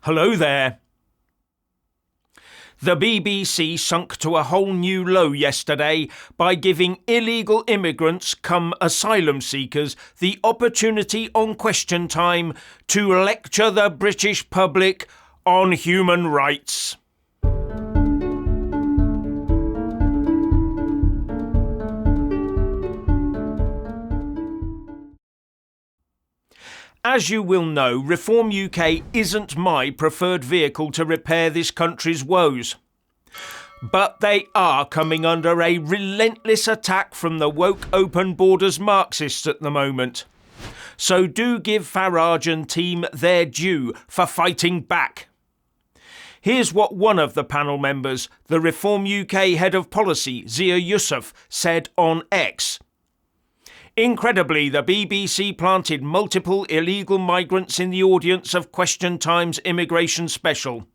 Hello there. The BBC sunk to a whole new low yesterday by giving illegal immigrants cum asylum seekers the opportunity on Question Time to lecture the British public on human rights. As you will know, Reform UK isn't my preferred vehicle to repair this country's woes. But they are coming under a relentless attack from the woke open borders Marxists at the moment. So do give Farage and team their due for fighting back. Here's what one of the panel members, the Reform UK head of policy, Zia Yusuf, said on X. Incredibly, the BBC planted multiple illegal migrants in the audience of Question Time's immigration special.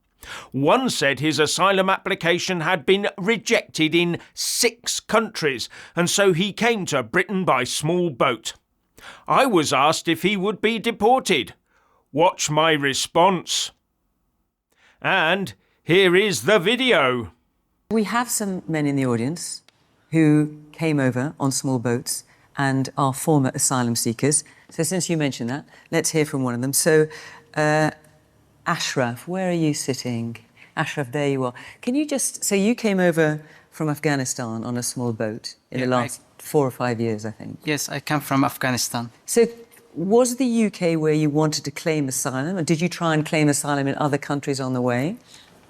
One said his asylum application had been rejected in 6 countries, and so he came to Britain by small boat. I was asked if he would be deported. Watch my response. And here is the video. We have some men in the audience who came over on small boats and are former asylum seekers. So since you mentioned that, let's hear from one of them. So, Ashraf, where are you sitting? Ashraf, there you are. Can you just... So you came over from Afghanistan on a small boat in the last 4 or 5 years, I think. Yes, I come from Afghanistan. So was the UK where you wanted to claim asylum, or did you try and claim asylum in other countries on the way?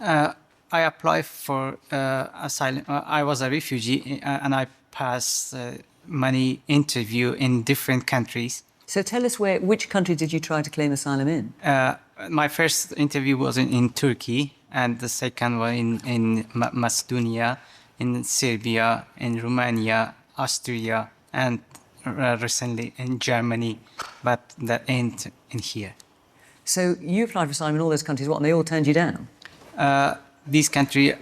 I applied for asylum. I was a refugee and I passed many interviews in different countries. So tell us which country did you try to claim asylum in? My first interview was in Turkey, and the second one in Macedonia, in Serbia, in Romania, Austria, and recently in Germany, but that ain't in here. So you applied for asylum in all those countries, what, and they all turned you down? These countries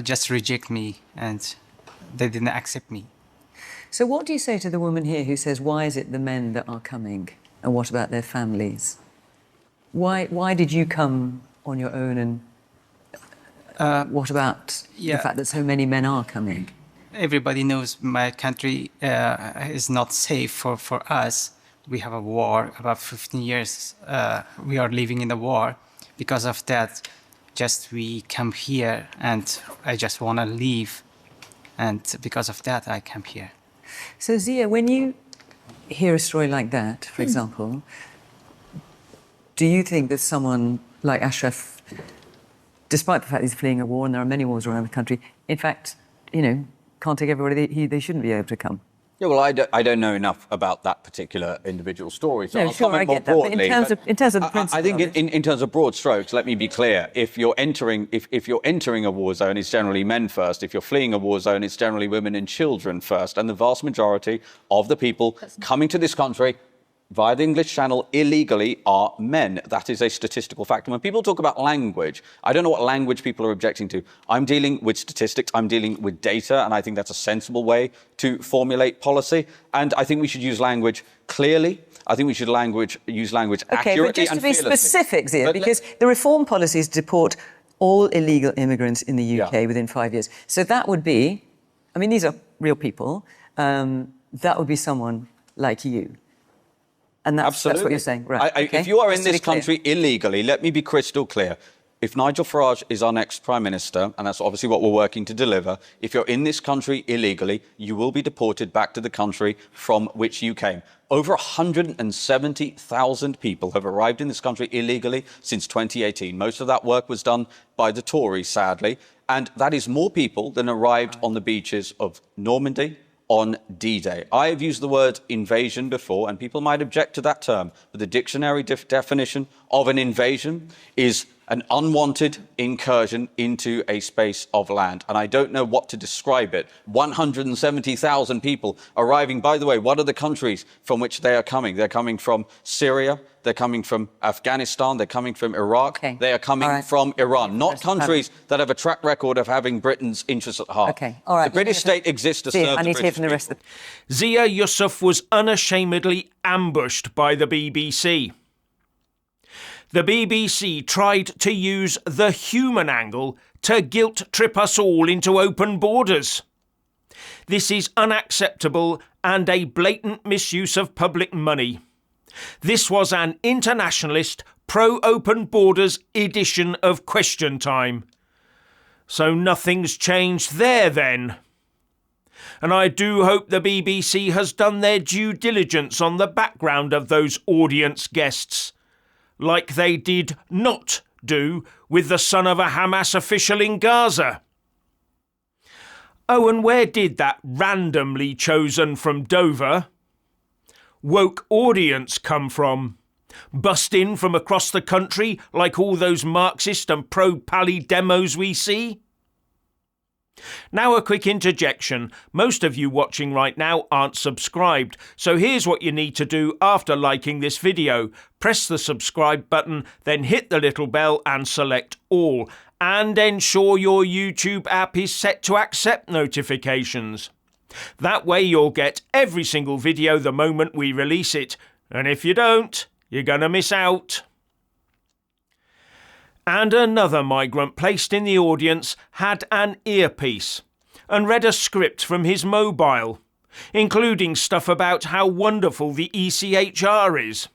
just reject me, and they didn't accept me. So what do you say to the woman here who says, why is it the men that are coming, and what about their families? Why did you come on your own, and what about the fact that so many men are coming? Everybody knows my country is not safe for us. We have a war, about 15 years we are living in a war. Because of that, we come here, and I just want to leave. And because of that, I come here. So Zia, when you hear a story like that, for example, do you think that someone like Ashraf, despite the fact he's fleeing a war, and there are many wars around the country, in fact, can't take everybody, they shouldn't be able to come? Yeah, well, I don't know enough about that particular individual story. So no, sure, I get that. But in terms of the principle, I think in terms of broad strokes, let me be clear. If you're entering a war zone, it's generally men first. If you're fleeing a war zone, it's generally women and children first. And the vast majority of the people coming to this country via the English Channel illegally are men. That is a statistical fact. And when people talk about language, I don't know what language people are objecting to. I'm dealing with statistics, I'm dealing with data, and I think that's a sensible way to formulate policy. And I think we should use language clearly. I think we should use language accurately and fearlessly. OK, but just to be specific, Zia, because the reform policy is to deport all illegal immigrants in the UK within 5 years. So that would be, I mean, these are real people, that would be someone like you. And that's what you're saying, right? If you are in this country illegally, let me be crystal clear. If Nigel Farage is our next Prime Minister, and that's obviously what we're working to deliver, if you're in this country illegally, you will be deported back to the country from which you came. Over 170,000 people have arrived in this country illegally since 2018. Most of that work was done by the Tories, sadly, and that is more people than arrived on the beaches of Normandy, on D-Day. I have used the word invasion before, and people might object to that term, but the dictionary definition of an invasion is an unwanted incursion into a space of land. And I don't know what to describe it. 170,000 people arriving. By the way, what are the countries from which they are coming? They're coming from Syria, they're coming from Afghanistan, they're coming from Iraq, they are coming from Iran. Not countries that have a track record of having Britain's interests at heart. The British state exists to serve the British people. Zia Yusuf was unashamedly ambushed by the BBC. The BBC tried to use the human angle to guilt trip us all into open borders. This is unacceptable and a blatant misuse of public money. This was an internationalist, pro-open borders edition of Question Time. So nothing's changed there then. And I do hope the BBC has done their due diligence on the background of those audience guests, like they did not do with the son of a Hamas official in Gaza. Oh, and where did that randomly chosen from Dover woke audience come from? Bust in from across the country like all those Marxist and pro-Pally demos we see? Now a quick interjection. Most of you watching right now aren't subscribed, so here's what you need to do after liking this video. Press the subscribe button, then hit the little bell and select all, and ensure your YouTube app is set to accept notifications. That way you'll get every single video the moment we release it, and if you don't, you're gonna miss out. And another migrant placed in the audience had an earpiece and read a script from his mobile, including stuff about how wonderful the ECHR is.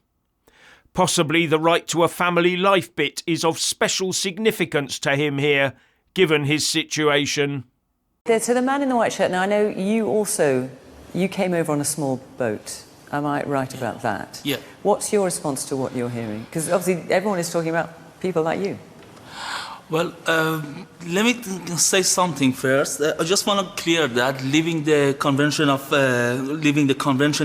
Possibly the right to a family life bit is of special significance to him here, given his situation. So the man in the white shirt, now I know you came over on a small boat. Am I right about that? Yeah. What's your response to what you're hearing? Because obviously everyone is talking about people like you. Well, let me say something first. I just want to clear that leaving the convention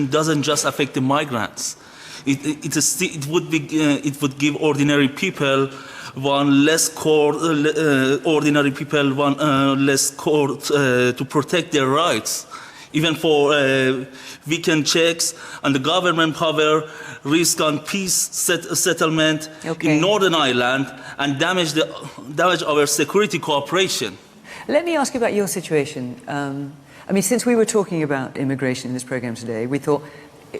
doesn't just affect the migrants. It would give ordinary people one less court, to protect their rights. Even for weekend checks and the government power risk on peace settlement in Northern Ireland and damage our security cooperation. Let me ask you about your situation. I mean, since we were talking about immigration in this program today, we thought,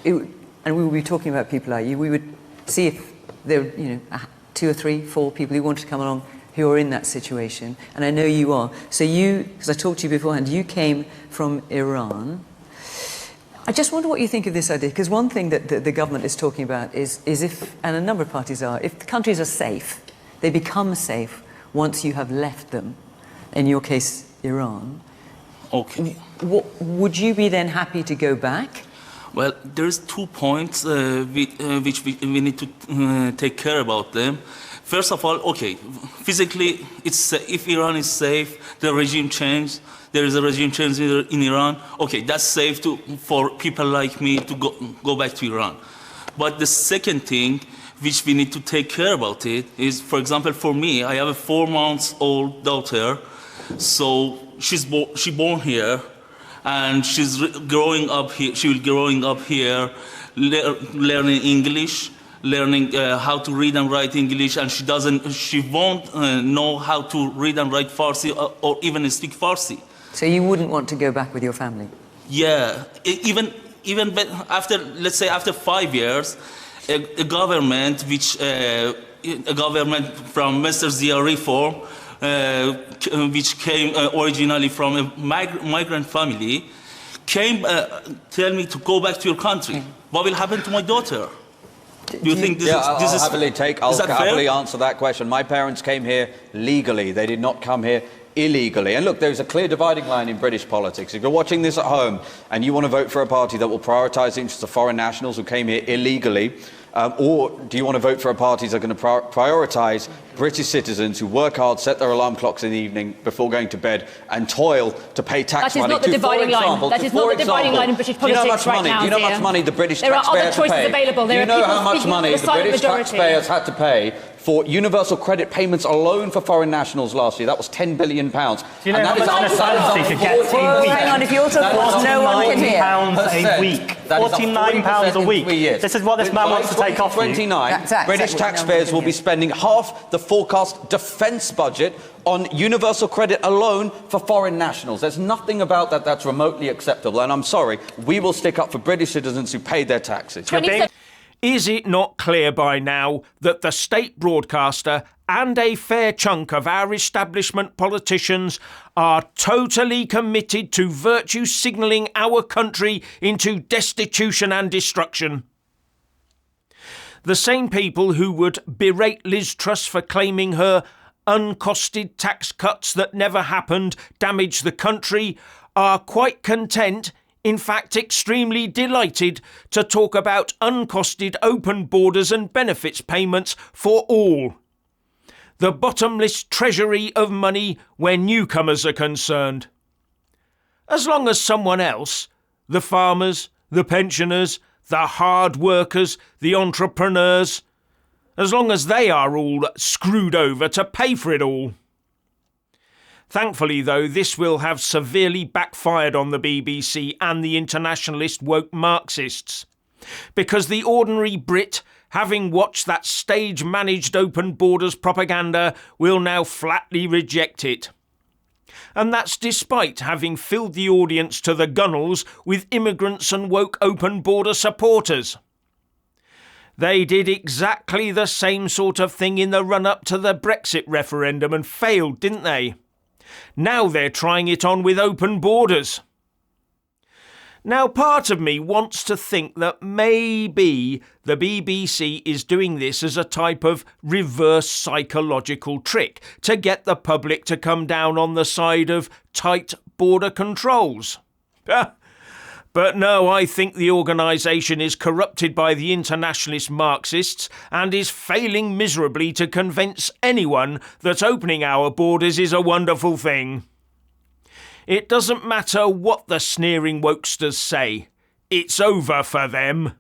and we would be talking about people like you, we would see if there were, 2 or 3, 4 people who wanted to come along who are in that situation, and I know you are. So you, because I talked to you beforehand, you came from Iran. I just wonder what you think of this idea, because one thing that the government is talking about is if, and a number of parties are, if the countries are safe, they become safe once you have left them, in your case, Iran. Okay. Would you be then happy to go back? Well, there's 2 points which we need to take care about them. First of all, okay, physically, if Iran is safe, the regime changed, there is a regime change in Iran, okay, that's safe for people like me to go back to Iran. But the second thing which we need to take care about it is, for example, for me, I have a 4-month-old daughter, so she born here, and she's growing up here. She will growing up here, learning English, learning how to read and write English, and she won't know how to read and write Farsi or even speak Farsi. So you wouldn't want to go back with your family? Yeah, even after, let's say, after 5 years, a government from Mr. Zia reform, which came originally from a migrant family, came tell me to go back to your country. What will happen to my daughter? Do you think this is I'll happily answer that question. My parents came here legally. They did not come here illegally. And look, there's a clear dividing line in British politics. If you're watching this at home and you want to vote for a party that will prioritise the interests of foreign nationals who came here illegally, or do you want to vote for a party that's going to prioritise British citizens who work hard, set their alarm clocks in the evening before going to bed, and toil to pay tax money? That is not the dividing line. That is not the dividing line in British politics right now. Do you know how much money the British taxpayer had to pay? There are other choices available. Do you know how much money the British taxpayers had to pay for universal credit payments alone for foreign nationals last year? That was £10 billion. Do you know how much an asylum seeker gets a week? Hang on, if you're talking, no one can hear. £49 a week. £49 a week. This is what this man wants to take off you. British taxpayers will be spending half the forecast defence budget on universal credit alone for foreign nationals. There's nothing about that that's remotely acceptable. And I'm sorry, we will stick up for British citizens who paid their taxes. Is it not clear by now that the state broadcaster and a fair chunk of our establishment politicians are totally committed to virtue signalling our country into destitution and destruction? The same people who would berate Liz Truss for claiming her uncosted tax cuts that never happened damaged the country are quite content, in fact extremely delighted, to talk about uncosted open borders and benefits payments for all. The bottomless treasury of money where newcomers are concerned. As long as someone else, the farmers, the pensioners, the hard workers, the entrepreneurs, as long as they are all screwed over to pay for it all. Thankfully, though, this will have severely backfired on the BBC and the internationalist woke Marxists, because the ordinary Brit, having watched that stage-managed open borders propaganda, will now flatly reject it. And that's despite having filled the audience to the gunnels with immigrants and woke open border supporters. They did exactly the same sort of thing in the run-up to the Brexit referendum and failed, didn't they? Now they're trying it on with open borders. Now, part of me wants to think that maybe the BBC is doing this as a type of reverse psychological trick to get the public to come down on the side of tight border controls. But no, I think the organisation is corrupted by the internationalist Marxists and is failing miserably to convince anyone that opening our borders is a wonderful thing. It doesn't matter what the sneering wokesters say. It's over for them.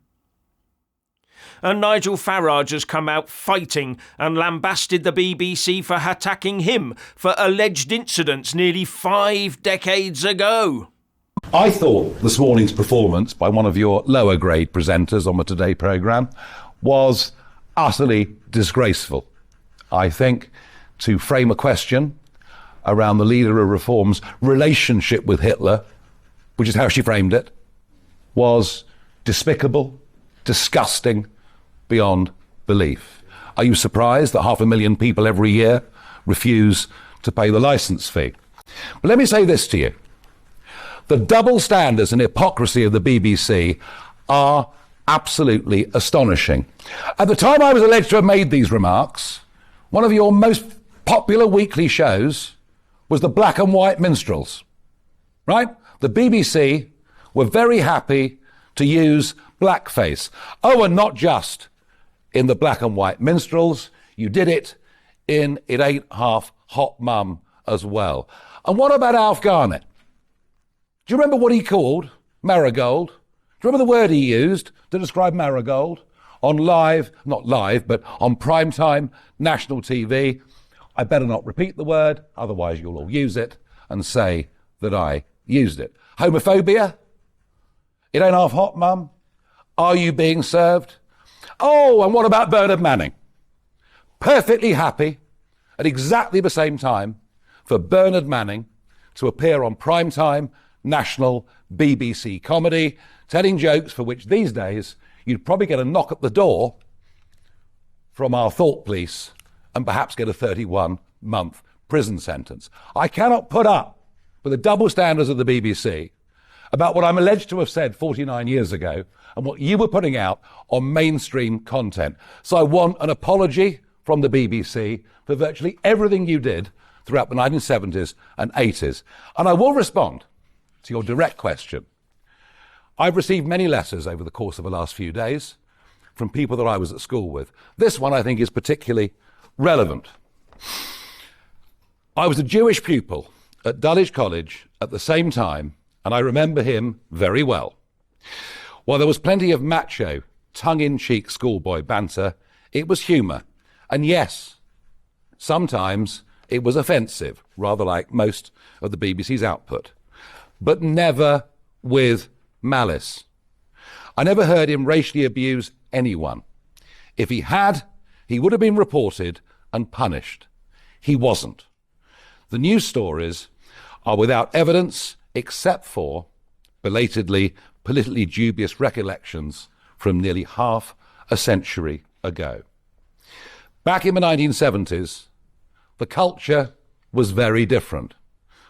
And Nigel Farage has come out fighting and lambasted the BBC for attacking him for alleged incidents nearly 5 decades ago. I thought this morning's performance by one of your lower grade presenters on the Today programme was utterly disgraceful. I think to frame a question around the leader of Reform's relationship with Hitler, which is how she framed it, was despicable, disgusting, beyond belief. Are you surprised that 500,000 people every year refuse to pay the licence fee? But let me say this to you. The double standards and hypocrisy of the BBC are absolutely astonishing. At the time I was alleged to have made these remarks, one of your most popular weekly shows was the Black and White Minstrels, right? The BBC were very happy to use blackface. Oh, and not just in the Black and White Minstrels, you did it in It Ain't Half Hot Mum as well. And what about Alf Garnett? Do you remember what he called Marigold? Do you remember the word he used to describe Marigold on not live, but on primetime national TV? I better not repeat the word, otherwise you'll all use it and say that I used it. Homophobia? It ain't half hot, Mum. Are you being served? Oh, and what about Bernard Manning? Perfectly happy at exactly the same time for Bernard Manning to appear on primetime national BBC comedy, telling jokes for which these days you'd probably get a knock at the door from our thought police and perhaps get a 31-month prison sentence. I cannot put up with the double standards of the BBC about what I'm alleged to have said 49 years ago and what you were putting out on mainstream content. So I want an apology from the BBC for virtually everything you did throughout the 1970s and 80s. And I will respond to your direct question. I've received many letters over the course of the last few days from people that I was at school with. This one I think is particularly relevant. I was a Jewish pupil at Dulwich College at the same time, and I remember him very well. While there was plenty of macho, tongue-in-cheek schoolboy banter, it was humour. And yes, sometimes it was offensive, rather like most of the BBC's output. But never with malice. I never heard him racially abuse anyone. If he had, he would have been reported and punished. He wasn't. The news stories are without evidence except for belatedly politically dubious recollections from nearly half a century ago. Back in the 1970s, the culture was very different.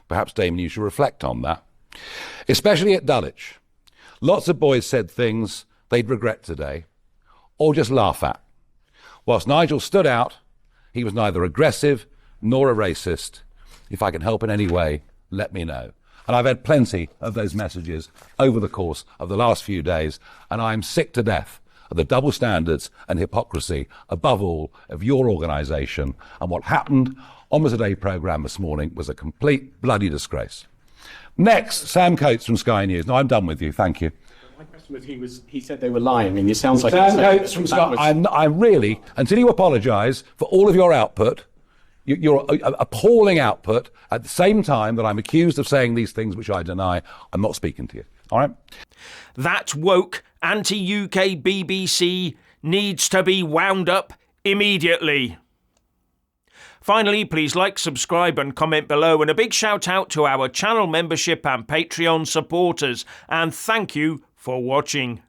Perhaps, Damon, you should reflect on that. Especially at Dulwich. Lots of boys said things they'd regret today, or just laugh at. Whilst Nigel stood out, he was neither aggressive nor a racist. If I can help in any way, let me know. And I've had plenty of those messages over the course of the last few days, and I'm sick to death of the double standards and hypocrisy, above all, of your organisation. And what happened on the Today programme this morning was a complete bloody disgrace. Next, Sam Coates from Sky News. No, I'm done with you, thank you. My question was, he said they were lying, and it sounds like... Sam Coates from Sky... I'm really, until you apologise for all of your output, your appalling output, at the same time that I'm accused of saying these things which I deny, I'm not speaking to you. All right? That woke anti-UK BBC needs to be wound up immediately. Finally, please like, subscribe and comment below, and a big shout out to our channel membership and Patreon supporters, and thank you for watching.